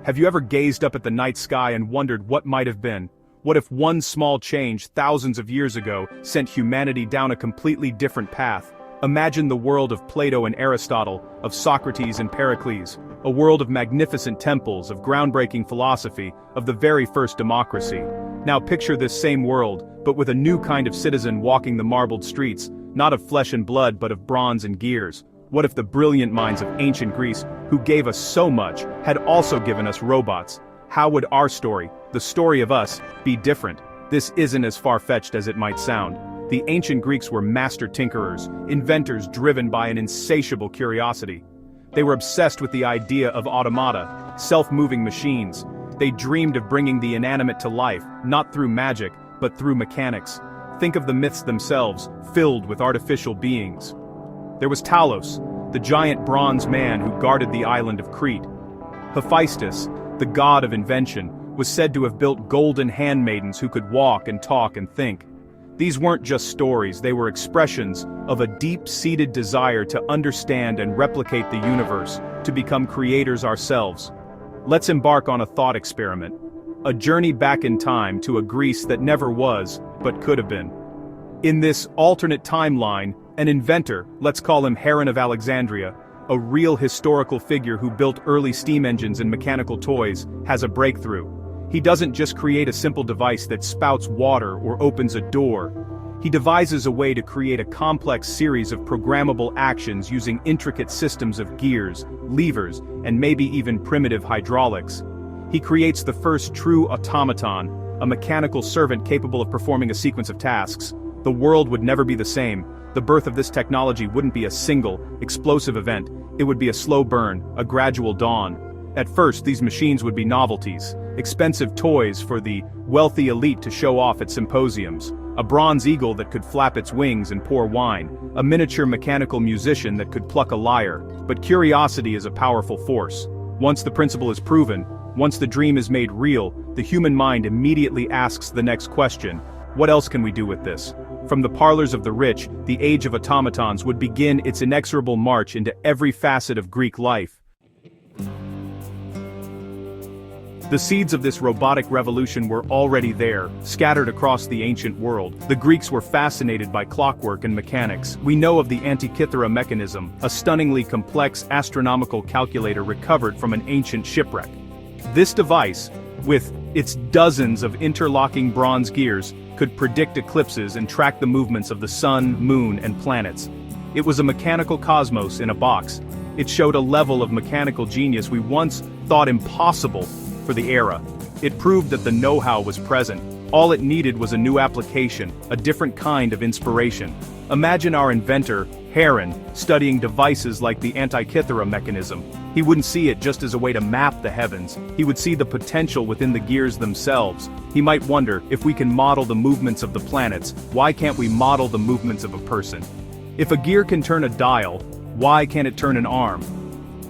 Have you ever gazed up at the night sky and wondered what might have been? What if one small change thousands of years ago sent humanity down a completely different path? Imagine the world of Plato and Aristotle, of Socrates and Pericles, a world of magnificent temples, of groundbreaking philosophy, of the very first democracy. Now picture this same world, but with a new kind of citizen walking the marbled streets, not of flesh and blood but of bronze and gears. What if the brilliant minds of ancient Greece, who gave us so much, had also given us robots? How would our story, the story of us, be different? This isn't as far-fetched as it might sound. The ancient Greeks were master tinkerers, inventors driven by an insatiable curiosity. They were obsessed with the idea of automata, self-moving machines. They dreamed of bringing the inanimate to life, not through magic, but through mechanics. Think of the myths themselves, filled with artificial beings. There was Talos, the giant bronze man who guarded the island of Crete. Hephaestus, the god of invention, was said to have built golden handmaidens who could walk and talk and think. These weren't just stories, they were expressions of a deep-seated desire to understand and replicate the universe, to become creators ourselves. Let's embark on a thought experiment. A journey back in time to a Greece that never was, but could have been. In this alternate timeline, an inventor, let's call him Heron of Alexandria, a real historical figure who built early steam engines and mechanical toys, has a breakthrough. He doesn't just create a simple device that spouts water or opens a door. He devises a way to create a complex series of programmable actions using intricate systems of gears, levers, and maybe even primitive hydraulics. He creates the first true automaton, a mechanical servant capable of performing a sequence of tasks. The world would never be the same. The birth of this technology wouldn't be a single, explosive event. It would be a slow burn, a gradual dawn. At first, these machines would be novelties, expensive toys for the wealthy elite to show off at symposiums, a bronze eagle that could flap its wings and pour wine, a miniature mechanical musician that could pluck a lyre. But curiosity is a powerful force. Once the principle is proven, once the dream is made real, the human mind immediately asks the next question: what else can we do with this? From the parlors of the rich, the age of automatons would begin its inexorable march into every facet of Greek life. The seeds of this robotic revolution were already there, scattered across the ancient world. The Greeks were fascinated by clockwork and mechanics. We know of the Antikythera mechanism, a stunningly complex astronomical calculator recovered from an ancient shipwreck. This device, with its dozens of interlocking bronze gears, could predict eclipses and track the movements of the sun, moon, and planets. It was a mechanical cosmos in a box. It showed a level of mechanical genius we once thought impossible for the era. It proved that the know-how was present. All it needed was a new application, a different kind of inspiration. Imagine our inventor, Heron, studying devices like the Antikythera mechanism. He wouldn't see it just as a way to map the heavens. He would see the potential within the gears themselves. He might wonder, if we can model the movements of the planets, why can't we model the movements of a person? If a gear can turn a dial, why can't it turn an arm?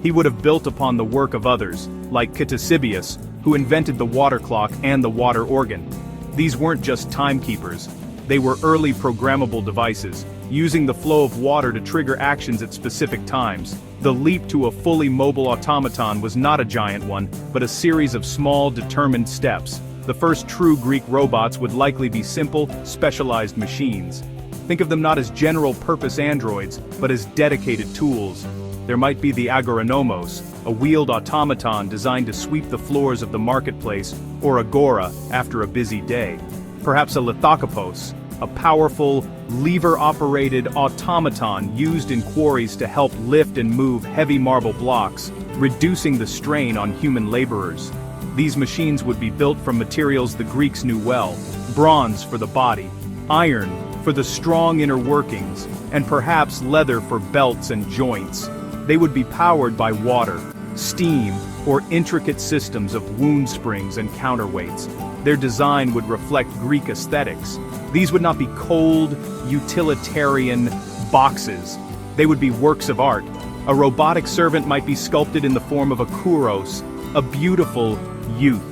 He would have built upon the work of others, like Ctesibius, who invented the water clock and the water organ. These weren't just timekeepers. They were early programmable devices, using the flow of water to trigger actions at specific times. The leap to a fully mobile automaton was not a giant one, but a series of small, determined steps. The first true Greek robots would likely be simple, specialized machines. Think of them not as general-purpose androids, but as dedicated tools. There might be the agoranomos, a wheeled automaton designed to sweep the floors of the marketplace, or agora after a busy day. Perhaps a lithokopos, a powerful, lever-operated automaton used in quarries to help lift and move heavy marble blocks, reducing the strain on human laborers. These machines would be built from materials the Greeks knew well: bronze for the body, iron for the strong inner workings, and perhaps leather for belts and joints. They would be powered by water, steam, or intricate systems of wound springs and counterweights. Their design would reflect Greek aesthetics. These would not be cold, utilitarian boxes. They would be works of art. A robotic servant might be sculpted in the form of a kouros, a beautiful youth.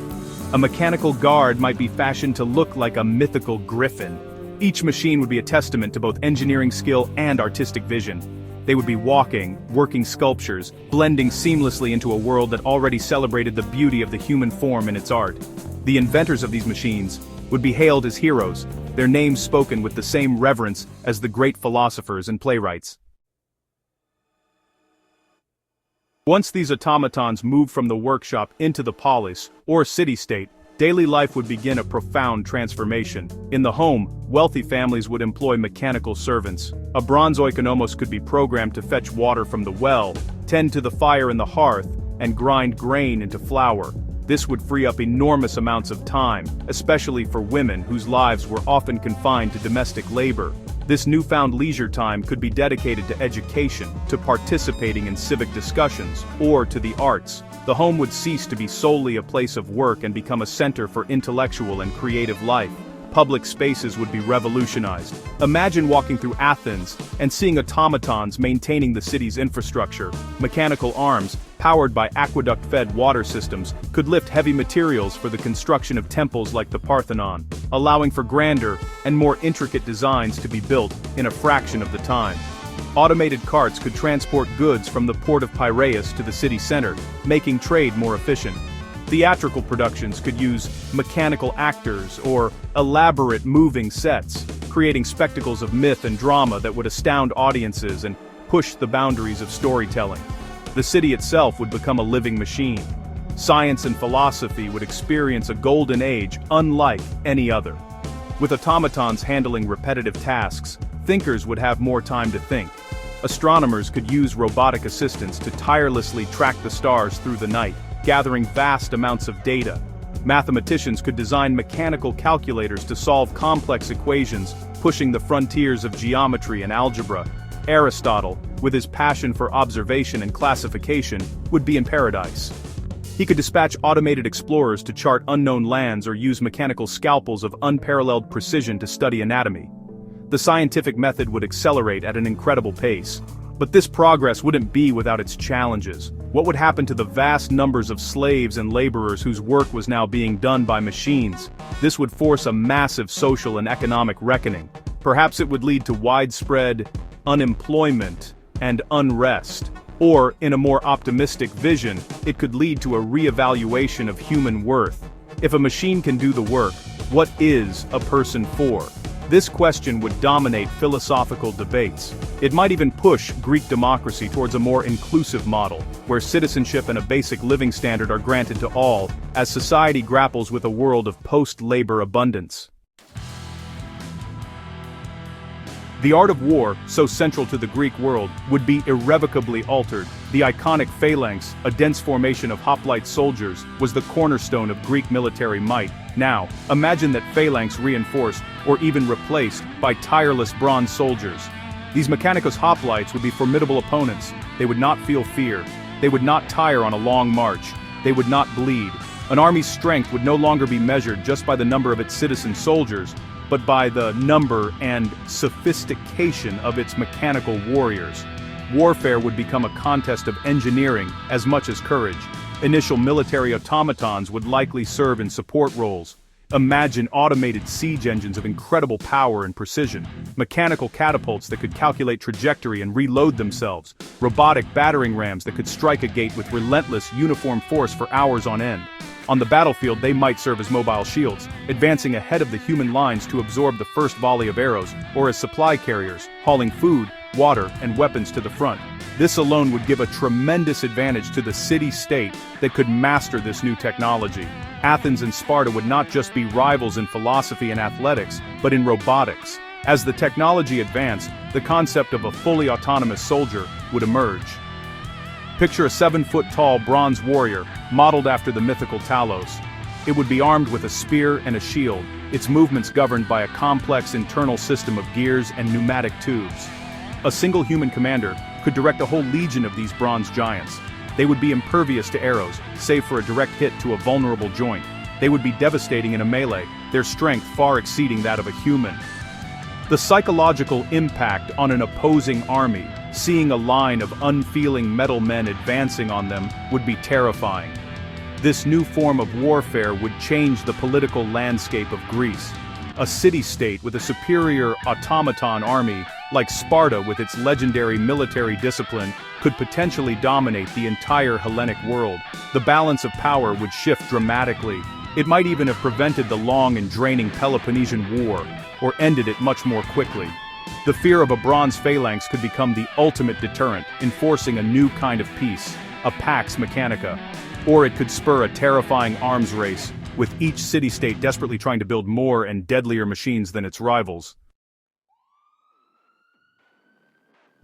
A mechanical guard might be fashioned to look like a mythical griffin. Each machine would be a testament to both engineering skill and artistic vision. They would be walking, working sculptures, blending seamlessly into a world that already celebrated the beauty of the human form and its art. The inventors of these machines would be hailed as heroes, their names spoken with the same reverence as the great philosophers and playwrights. Once these automatons moved from the workshop into the polis, or city-state, daily life would begin a profound transformation. In the home, wealthy families would employ mechanical servants. A bronze oikonomos could be programmed to fetch water from the well, tend to the fire in the hearth, and grind grain into flour. This would free up enormous amounts of time, especially for women whose lives were often confined to domestic labor. This newfound leisure time could be dedicated to education, to participating in civic discussions, or to the arts. The home would cease to be solely a place of work and become a center for intellectual and creative life. Public spaces would be revolutionized. Imagine walking through Athens and seeing automatons maintaining the city's infrastructure. Mechanical arms, powered by aqueduct-fed water systems, could lift heavy materials for the construction of temples like the Parthenon, allowing for grander and more intricate designs to be built in a fraction of the time. Automated carts could transport goods from the port of Piraeus to the city center, making trade more efficient. Theatrical productions could use mechanical actors or elaborate moving sets, creating spectacles of myth and drama that would astound audiences and push the boundaries of storytelling. The city itself would become a living machine. Science and philosophy would experience a golden age unlike any other. With automatons handling repetitive tasks, thinkers would have more time to think. Astronomers could use robotic assistants to tirelessly track the stars through the night, gathering vast amounts of data. Mathematicians could design mechanical calculators to solve complex equations, pushing the frontiers of geometry and algebra. Aristotle, with his passion for observation and classification, would be in paradise. He could dispatch automated explorers to chart unknown lands or use mechanical scalpels of unparalleled precision to study anatomy. The scientific method would accelerate at an incredible pace. But this progress wouldn't be without its challenges. What would happen to the vast numbers of slaves and laborers whose work was now being done by machines? This would force a massive social and economic reckoning. Perhaps it would lead to widespread unemployment and unrest. Or, in a more optimistic vision, it could lead to a re-evaluation of human worth. If a machine can do the work, what is a person for? This question would dominate philosophical debates. It might even push Greek democracy towards a more inclusive model, where citizenship and a basic living standard are granted to all, as society grapples with a world of post-labor abundance. The art of war, so central to the Greek world, would be irrevocably altered. The iconic phalanx, a dense formation of hoplite soldiers, was the cornerstone of Greek military might. Now, imagine that phalanx reinforced, or even replaced, by tireless bronze soldiers. These mechanicus hoplites would be formidable opponents. They would not feel fear. They would not tire on a long march. They would not bleed. An army's strength would no longer be measured just by the number of its citizen soldiers, but by the number and sophistication of its mechanical warriors. Warfare would become a contest of engineering as much as courage. Initial military automatons would likely serve in support roles. Imagine automated siege engines of incredible power and precision, mechanical catapults that could calculate trajectory and reload themselves, robotic battering rams that could strike a gate with relentless, uniform force for hours on end. On the battlefield, they might serve as mobile shields, advancing ahead of the human lines to absorb the first volley of arrows, or as supply carriers, hauling food, water, and weapons to the front. This alone would give a tremendous advantage to the city-state that could master this new technology. Athens and Sparta would not just be rivals in philosophy and athletics, but in robotics. As the technology advanced, the concept of a fully autonomous soldier would emerge. Picture a 7-foot-tall bronze warrior, modeled after the mythical Talos. It would be armed with a spear and a shield, its movements governed by a complex internal system of gears and pneumatic tubes. A single human commander could direct a whole legion of these bronze giants. They would be impervious to arrows, save for a direct hit to a vulnerable joint. They would be devastating in a melee, their strength far exceeding that of a human. The psychological impact on an opposing army, seeing a line of unfeeling metal men advancing on them, would be terrifying. This new form of warfare would change the political landscape of Greece. A city-state with a superior automaton army like Sparta with its legendary military discipline, could potentially dominate the entire Hellenic world. The balance of power would shift dramatically. It might even have prevented the long and draining Peloponnesian War, or ended it much more quickly. The fear of a bronze phalanx could become the ultimate deterrent, enforcing a new kind of peace, a pax mechanica. Or it could spur a terrifying arms race, with each city-state desperately trying to build more and deadlier machines than its rivals.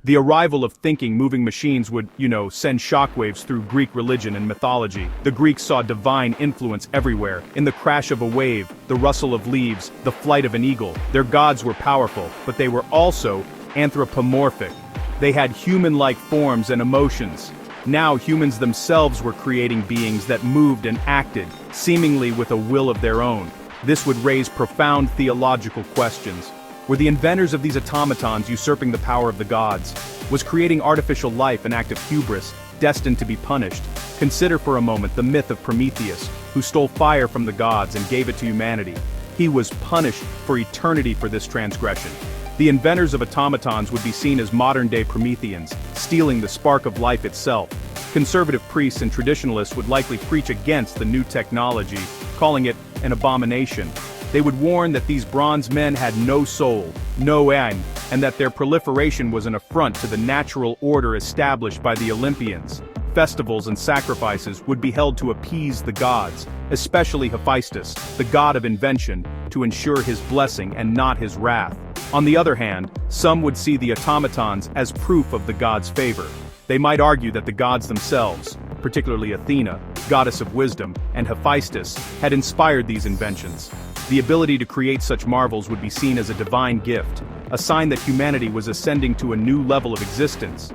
The arrival of thinking, moving machines would, send shockwaves through Greek religion and mythology. The Greeks saw divine influence everywhere. In the crash of a wave, the rustle of leaves, the flight of an eagle. Their gods were powerful, but they were also anthropomorphic. They had human-like forms and emotions. Now humans themselves were creating beings that moved and acted, seemingly with a will of their own. This would raise profound theological questions. Were the inventors of these automatons usurping the power of the gods? Was creating artificial life an act of hubris, destined to be punished? Consider for a moment the myth of Prometheus, who stole fire from the gods and gave it to humanity. He was punished for eternity for this transgression. The inventors of automatons would be seen as modern-day Prometheans, stealing the spark of life itself. Conservative priests and traditionalists would likely preach against the new technology, calling it an abomination. They would warn that these bronze men had no soul, no aim, and that their proliferation was an affront to the natural order established by the Olympians. Festivals and sacrifices would be held to appease the gods, especially Hephaestus, the god of invention, to ensure his blessing and not his wrath. On the other hand, some would see the automatons as proof of the gods' favor. They might argue that the gods themselves, particularly Athena, goddess of wisdom, and Hephaestus, had inspired these inventions. The ability to create such marvels would be seen as a divine gift, a sign that humanity was ascending to a new level of existence,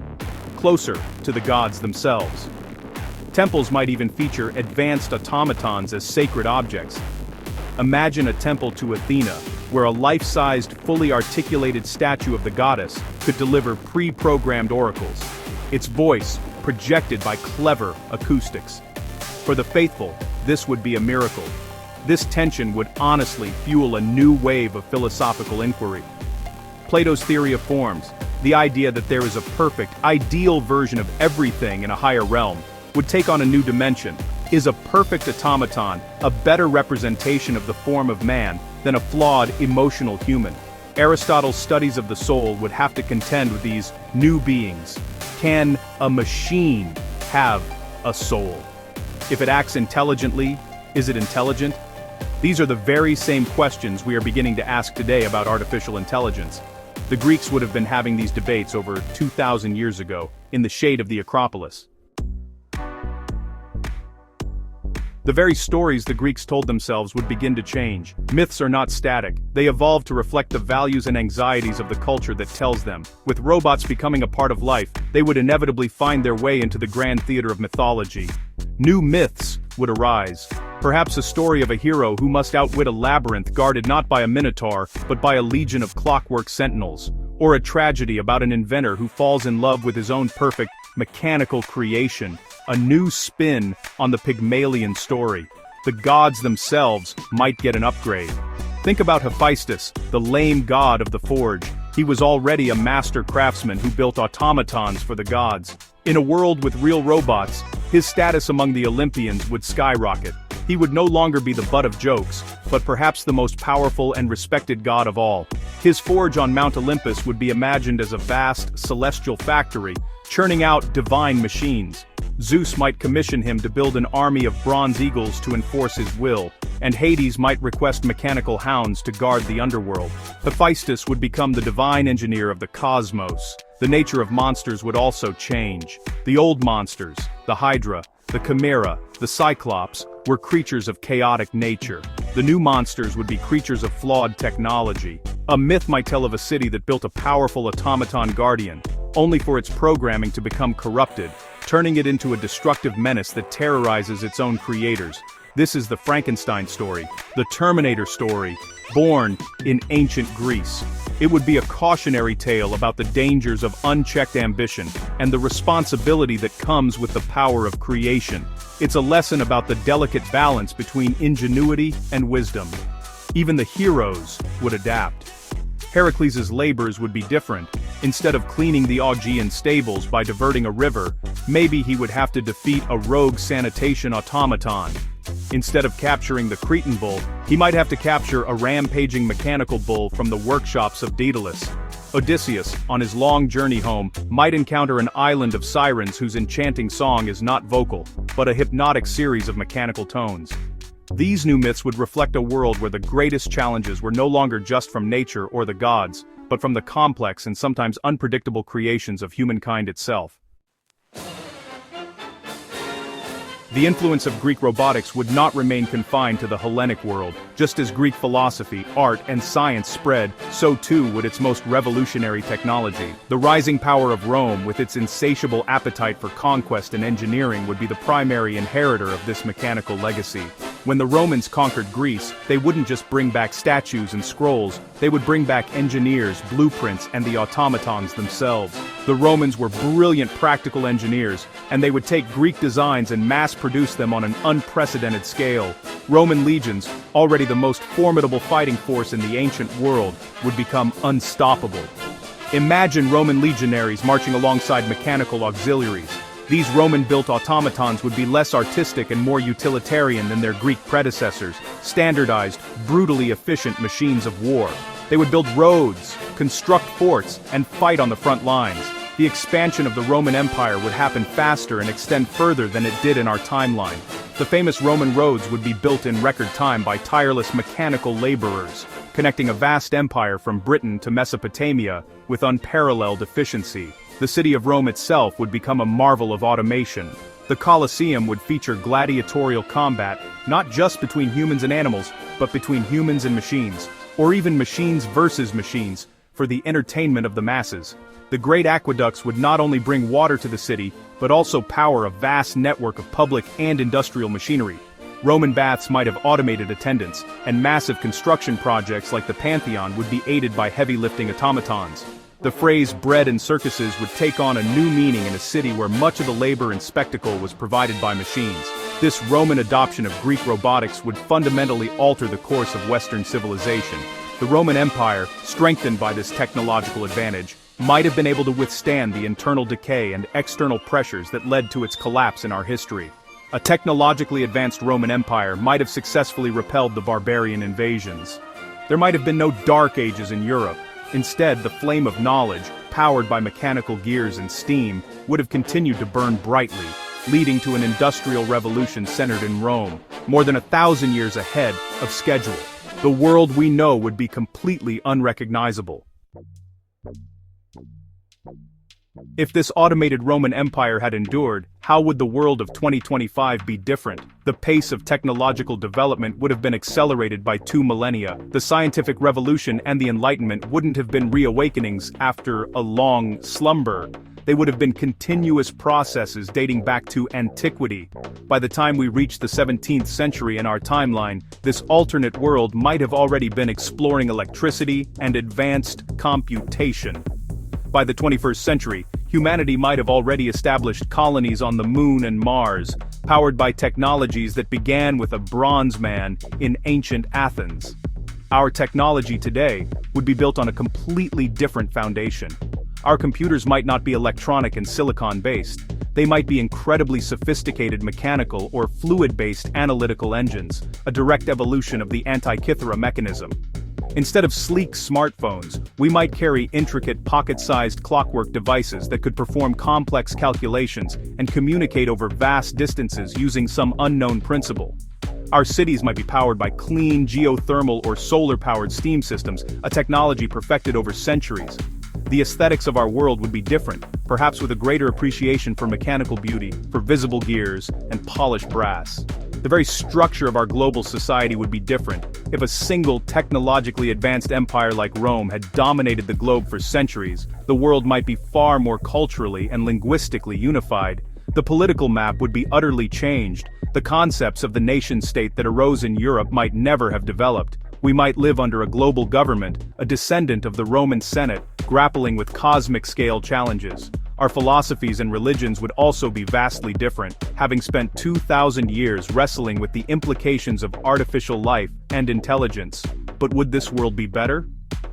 closer to the gods themselves. Temples might even feature advanced automatons as sacred objects. Imagine a temple to Athena, where a life-sized, fully articulated statue of the goddess could deliver pre-programmed oracles, its voice projected by clever acoustics. For the faithful, this would be a miracle. This tension would honestly fuel a new wave of philosophical inquiry. Plato's theory of forms, the idea that there is a perfect, ideal version of everything in a higher realm, would take on a new dimension. Is a perfect automaton a better representation of the form of man than a flawed, emotional human? Aristotle's studies of the soul would have to contend with these new beings. Can a machine have a soul? If it acts intelligently, is it intelligent? These are the very same questions we are beginning to ask today about artificial intelligence. The Greeks would have been having these debates over 2,000 years ago, in the shade of the Acropolis. The very stories the Greeks told themselves would begin to change. Myths are not static, they evolve to reflect the values and anxieties of the culture that tells them. With robots becoming a part of life, they would inevitably find their way into the grand theater of mythology. New myths would arise. Perhaps a story of a hero who must outwit a labyrinth guarded not by a minotaur, but by a legion of clockwork sentinels. Or a tragedy about an inventor who falls in love with his own perfect, mechanical creation. A new spin on the Pygmalion story. The gods themselves might get an upgrade. Think about Hephaestus, the lame god of the forge. He was already a master craftsman who built automatons for the gods. In a world with real robots, his status among the Olympians would skyrocket. He would no longer be the butt of jokes, but perhaps the most powerful and respected god of all. His forge on Mount Olympus would be imagined as a vast, celestial factory, churning out divine machines. Zeus might commission him to build an army of bronze eagles to enforce his will, and Hades might request mechanical hounds to guard the underworld. Hephaestus would become the divine engineer of the cosmos. The nature of monsters would also change. The old monsters, the Hydra, the Chimera, the Cyclops, were creatures of chaotic nature. The new monsters would be creatures of flawed technology. A myth might tell of a city that built a powerful automaton guardian, only for its programming to become corrupted, turning it into a destructive menace that terrorizes its own creators. This is the Frankenstein story, the Terminator story, born in ancient Greece. It would be a cautionary tale about the dangers of unchecked ambition and the responsibility that comes with the power of creation. It's a lesson about the delicate balance between ingenuity and wisdom. Even the heroes would adapt. Heracles' labors would be different. Instead of cleaning the Augean stables by diverting a river, maybe he would have to defeat a rogue sanitation automaton. Instead of capturing the Cretan bull, he might have to capture a rampaging mechanical bull from the workshops of Daedalus. Odysseus, on his long journey home, might encounter an island of sirens whose enchanting song is not vocal, but a hypnotic series of mechanical tones. These new myths would reflect a world where the greatest challenges were no longer just from nature or the gods, but from the complex and sometimes unpredictable creations of humankind itself. The influence of Greek robotics would not remain confined to the Hellenic world. Just as Greek philosophy, art, and science spread, so too would its most revolutionary technology. The rising power of Rome, with its insatiable appetite for conquest and engineering, would be the primary inheritor of this mechanical legacy. When the Romans conquered Greece, they wouldn't just bring back statues and scrolls, they would bring back engineers, blueprints, and the automatons themselves. The Romans were brilliant practical engineers, and they would take Greek designs and mass-produce them on an unprecedented scale. Roman legions, already the most formidable fighting force in the ancient world, would become unstoppable. Imagine Roman legionaries marching alongside mechanical auxiliaries. These Roman-built automatons would be less artistic and more utilitarian than their Greek predecessors, standardized, brutally efficient machines of war. They would build roads, construct forts, and fight on the front lines. The expansion of the Roman Empire would happen faster and extend further than it did in our timeline. The famous Roman roads would be built in record time by tireless mechanical laborers, connecting a vast empire from Britain to Mesopotamia with unparalleled efficiency. The city of Rome itself would become a marvel of automation. The Colosseum would feature gladiatorial combat, not just between humans and animals, but between humans and machines, or even machines versus machines, for the entertainment of the masses. The great aqueducts would not only bring water to the city, but also power a vast network of public and industrial machinery. Roman baths might have automated attendance, and massive construction projects like the Pantheon would be aided by heavy-lifting automatons. The phrase bread and circuses would take on a new meaning in a city where much of the labor and spectacle was provided by machines. This Roman adoption of Greek robotics would fundamentally alter the course of Western civilization. The Roman Empire, strengthened by this technological advantage, might have been able to withstand the internal decay and external pressures that led to its collapse in our history. A technologically advanced Roman Empire might have successfully repelled the barbarian invasions. There might have been no dark ages in Europe. Instead, the flame of knowledge, powered by mechanical gears and steam, would have continued to burn brightly, leading to an industrial revolution centered in Rome, more than 1,000 years ahead of schedule. The world we know would be completely unrecognizable. If this automated Roman Empire had endured, how would the world of 2025 be different? The pace of technological development would have been accelerated by 2 millennia. The scientific revolution and the Enlightenment wouldn't have been reawakenings after a long slumber. They would have been continuous processes dating back to antiquity. By the time we reach the 17th century in our timeline, this alternate world might have already been exploring electricity and advanced computation. By the 21st century, humanity might have already established colonies on the Moon and Mars, powered by technologies that began with a bronze man in ancient Athens. Our technology today would be built on a completely different foundation. Our computers might not be electronic and silicon-based. They might be incredibly sophisticated mechanical or fluid-based analytical engines, a direct evolution of the Antikythera mechanism. Instead of sleek smartphones, we might carry intricate pocket-sized clockwork devices that could perform complex calculations and communicate over vast distances using some unknown principle. Our cities might be powered by clean geothermal or solar-powered steam systems, a technology perfected over centuries. The aesthetics of our world would be different, perhaps with a greater appreciation for mechanical beauty, for visible gears, and polished brass. The very structure of our global society would be different. If a single technologically advanced empire like Rome had dominated the globe for centuries, the world might be far more culturally and linguistically unified. The political map would be utterly changed. The concepts of the nation-state that arose in Europe might never have developed. We might live under a global government, a descendant of the Roman Senate, grappling with cosmic-scale challenges. Our philosophies and religions would also be vastly different, having spent 2,000 years wrestling with the implications of artificial life and intelligence. But would this world be better?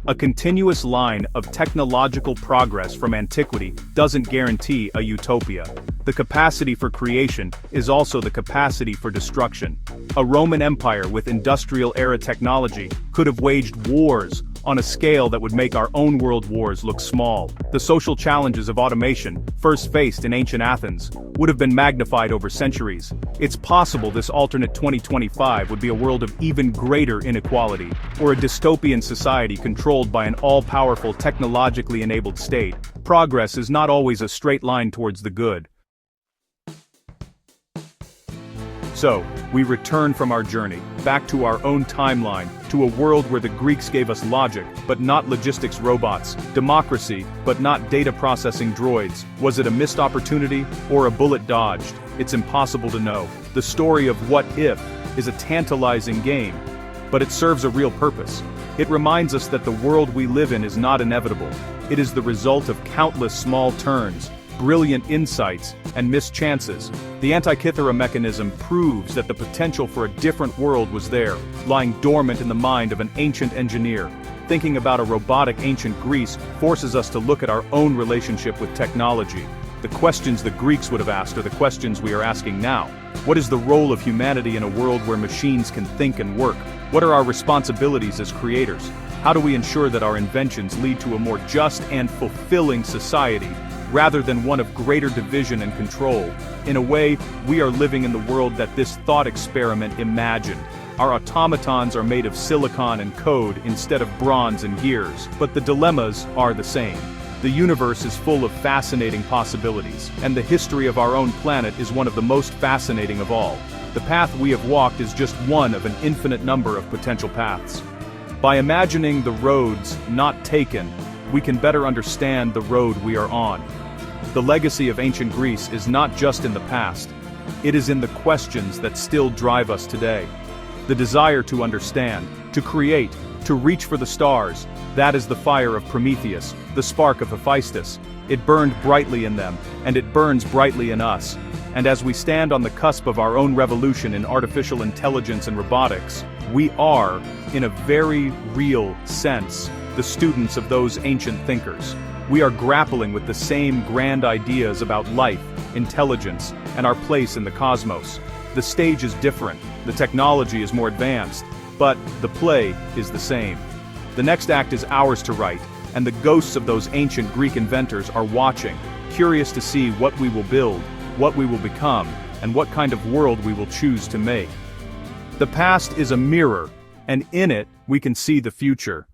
A continuous line of technological progress from antiquity doesn't guarantee a utopia. The capacity for creation is also the capacity for destruction. A Roman Empire with industrial-era technology could have waged wars on a scale that would make our own world wars look small. The social challenges of automation, first faced in ancient Athens, would have been magnified over centuries. It's possible this alternate 2025 would be a world of even greater inequality, or a dystopian society controlled by an all-powerful technologically enabled state. Progress is not always a straight line towards the good. So, we return from our journey, back to our own timeline, to a world where the Greeks gave us logic, but not logistics robots, democracy, but not data processing droids. Was it a missed opportunity, or a bullet dodged? It's impossible to know. The story of What If is a tantalizing game, but it serves a real purpose. It reminds us that the world we live in is not inevitable. It is the result of countless small turns, brilliant insights, and missed chances. The Antikythera mechanism proves that the potential for a different world was there, lying dormant in the mind of an ancient engineer. Thinking about a robotic ancient Greece forces us to look at our own relationship with technology. The questions the Greeks would have asked are the questions we are asking now. What is the role of humanity in a world where machines can think and work? What are our responsibilities as creators? How do we ensure that our inventions lead to a more just and fulfilling society, rather than one of greater division and control? In a way, we are living in the world that this thought experiment imagined. Our automatons are made of silicon and code instead of bronze and gears, but the dilemmas are the same. The universe is full of fascinating possibilities, and the history of our own planet is one of the most fascinating of all. The path we have walked is just one of an infinite number of potential paths. By imagining the roads not taken, we can better understand the road we are on. The legacy of ancient Greece is not just in the past, it is in the questions that still drive us today. The desire to understand, to create, to reach for the stars, that is the fire of Prometheus, the spark of Hephaestus. It burned brightly in them, and it burns brightly in us. And as we stand on the cusp of our own revolution in artificial intelligence and robotics, we are, in a very real sense, the students of those ancient thinkers. We are grappling with the same grand ideas about life, intelligence, and our place in the cosmos. The stage is different, the technology is more advanced, but the play is the same. The next act is ours to write, and the ghosts of those ancient Greek inventors are watching, curious to see what we will build, what we will become, and what kind of world we will choose to make. The past is a mirror, and in it we can see the future.